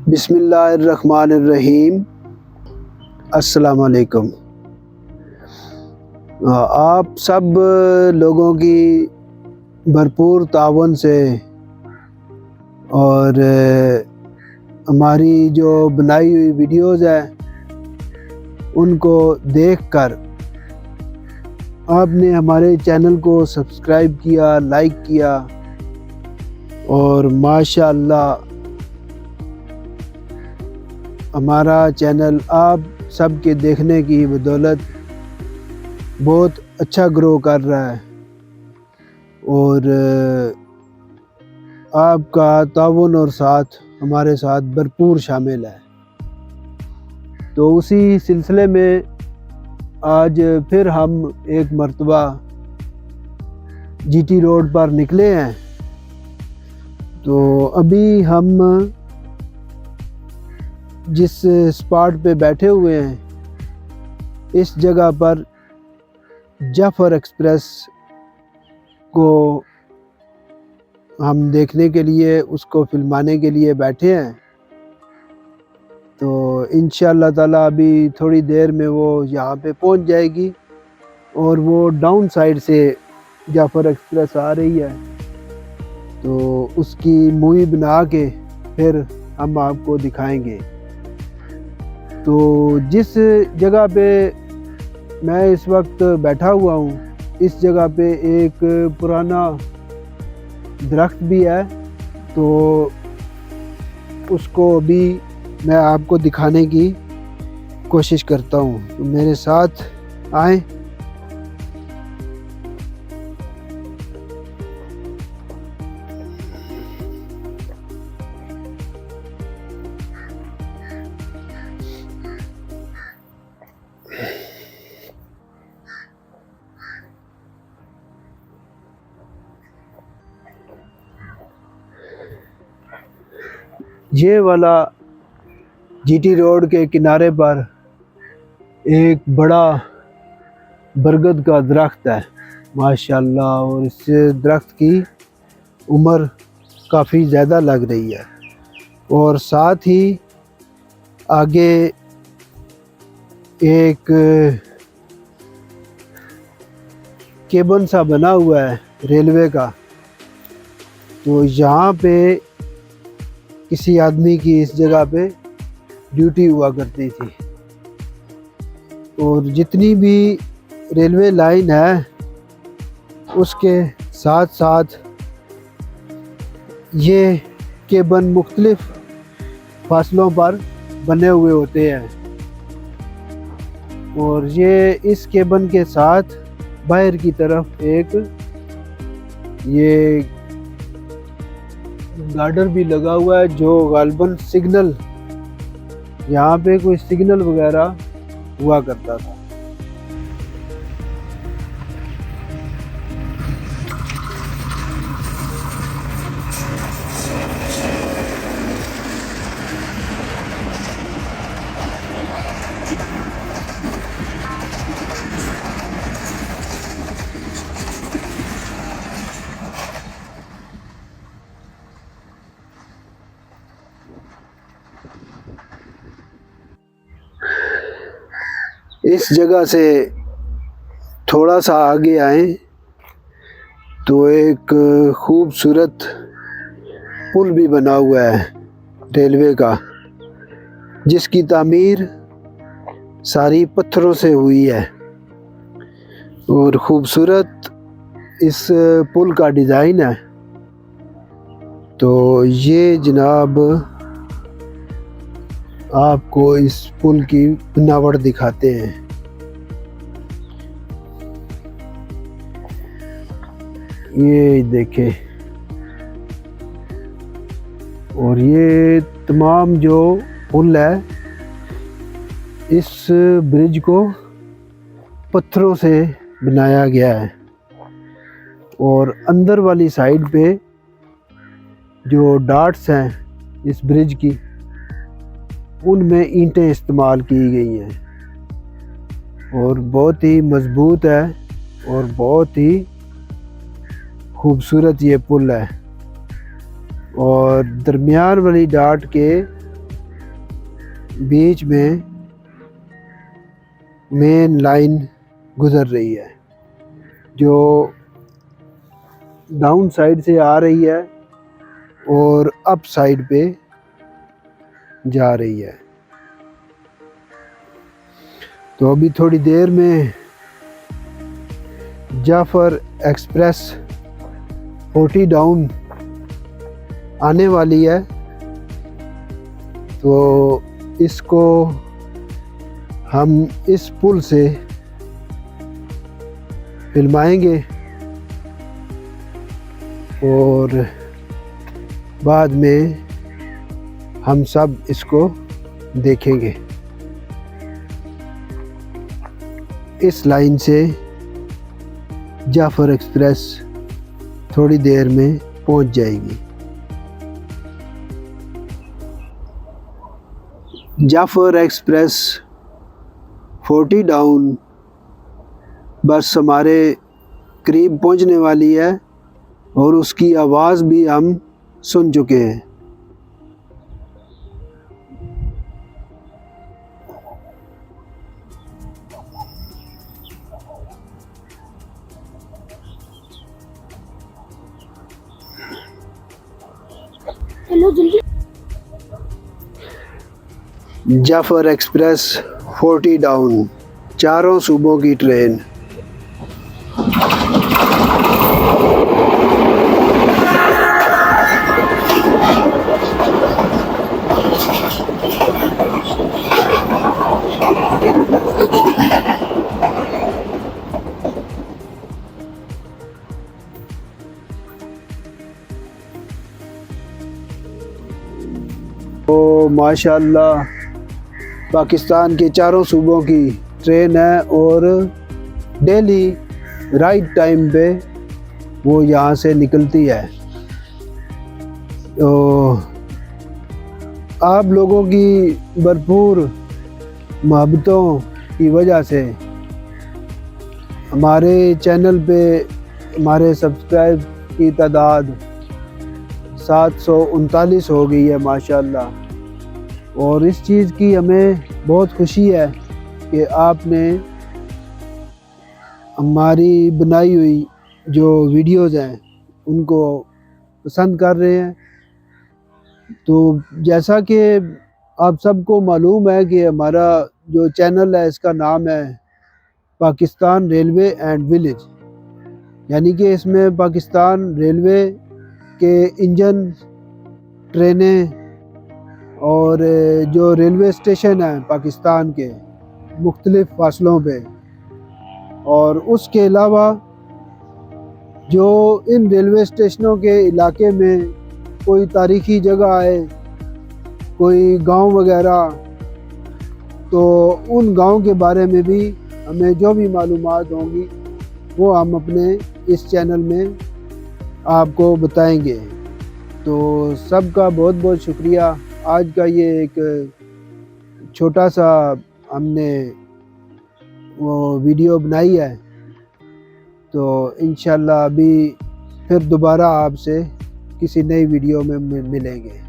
बिस्मिल्लाहिर्रहमानिर्रहीम। अस्सलाम वालेकुम। आप सब लोगों की भरपूर तावन से और हमारी जो बनाई हुई वीडियोज़ है उनको देखकर आपने हमारे चैनल को सब्सक्राइब किया, लाइक किया और माशाअल्लाह हमारा चैनल आप सब के देखने की बदौलत बहुत अच्छा ग्रो कर रहा है और आपका ताउन और साथ हमारे साथ भरपूर शामिल है। तो उसी सिलसिले में आज फिर हम एक मर्तबा जीटी रोड पर निकले हैं। तो अभी हम जिस स्पॉट पे बैठे हुए हैं इस जगह पर जाफर एक्सप्रेस को हम देखने के लिए, उसको फिल्माने के लिए बैठे हैं। तो इंशाअल्लाह ताला अभी थोड़ी देर में वो यहाँ पे पहुँच जाएगी और वो डाउन साइड से जाफर एक्सप्रेस आ रही है। तो उसकी मूवी बना के फिर हम आपको दिखाएंगे। तो जिस जगह पे मैं इस वक्त बैठा हुआ हूँ इस जगह पे एक पुराना दरख्त भी है, तो उसको भी मैं आपको दिखाने की कोशिश करता हूँ। तो मेरे साथ आए। ये वाला जीटी रोड के किनारे पर एक बड़ा बरगद का दरख्त है माशाल्लाह, और इस दरख्त की उम्र काफ़ी ज़्यादा लग रही है और साथ ही आगे एक केबल सा बना हुआ है रेलवे का। तो यहाँ पे किसी आदमी की इस जगह पे ड्यूटी हुआ करती थी और जितनी भी रेलवे लाइन है उसके साथ साथ ये केबल मुख्तलिफ फासलों पर बने हुए होते हैं और ये इस केबल के साथ बाहर की तरफ एक ये गार्डर भी लगा हुआ है जो गालबन सिग्नल, यहाँ पे कोई सिग्नल वगैरह हुआ करता था। इस जगह से थोड़ा सा आगे आए तो एक खूबसूरत पुल भी बना हुआ है रेलवे का, जिसकी तामीर सारी पत्थरों से हुई है और खूबसूरत इस पुल का डिज़ाइन है। तो ये जनाब आपको इस पुल की बनावट दिखाते हैं। ये देखें, और ये तमाम जो पुल है इस ब्रिज को पत्थरों से बनाया गया है और अंदर वाली साइड पे जो डाट्स हैं इस ब्रिज की उनमें ईंटें इस्तेमाल की गई हैं और बहुत ही मज़बूत है और बहुत ही खूबसूरत ये पुल है। और दरमियान वाली डाट के बीच में मेन लाइन गुज़र रही है जो डाउन साइड से आ रही है और अप साइड पे जा रही है। तो अभी थोड़ी देर में जाफर एक्सप्रेस 40 डाउन आने वाली है, तो इसको हम इस पुल से फिल्माएंगे और बाद में हम सब इसको देखेंगे। इस लाइन से जाफर एक्सप्रेस थोड़ी देर में पहुंच जाएगी। जाफर एक्सप्रेस 40 डाउन बस हमारे करीब पहुंचने वाली है और उसकी आवाज़ भी हम सुन चुके हैं। चलो जल्दी। जाफर एक्सप्रेस 40 डाउन, चारों सूबों की ट्रेन। तो माशाल्लाह पाकिस्तान के चारों सूबों की ट्रेन है और डेली राइट टाइम पे वो यहाँ से निकलती है। तो आप लोगों की भरपूर मोहब्बतों की वजह से हमारे चैनल पे हमारे सब्सक्राइब की तादाद 739 हो गई है माशाल्लाह। और इस चीज़ की हमें बहुत खुशी है कि आपने हमारी बनाई हुई जो वीडियोज़ हैं उनको पसंद कर रहे हैं। तो जैसा कि आप सबको मालूम है कि हमारा जो चैनल है इसका नाम है पाकिस्तान रेलवे एंड विलेज, यानी कि इसमें पाकिस्तान रेलवे के इंजन, ट्रेनें और जो रेलवे स्टेशन हैं पाकिस्तान के मुख्तलिफ़ फासलों पे, और उसके अलावा जो इन रेलवे स्टेशनों के इलाके में कोई तारीख़ी जगह है, कोई गांव वगैरह, तो उन गांव के बारे में भी हमें जो भी मालूमात होंगी वो हम अपने इस चैनल में आपको बताएंगे। तो सबका बहुत बहुत शुक्रिया। आज का ये एक छोटा सा हमने वो वीडियो बनाई है, तो इंशाल्लाह अभी फिर दोबारा आपसे किसी नई वीडियो में मिलेंगे।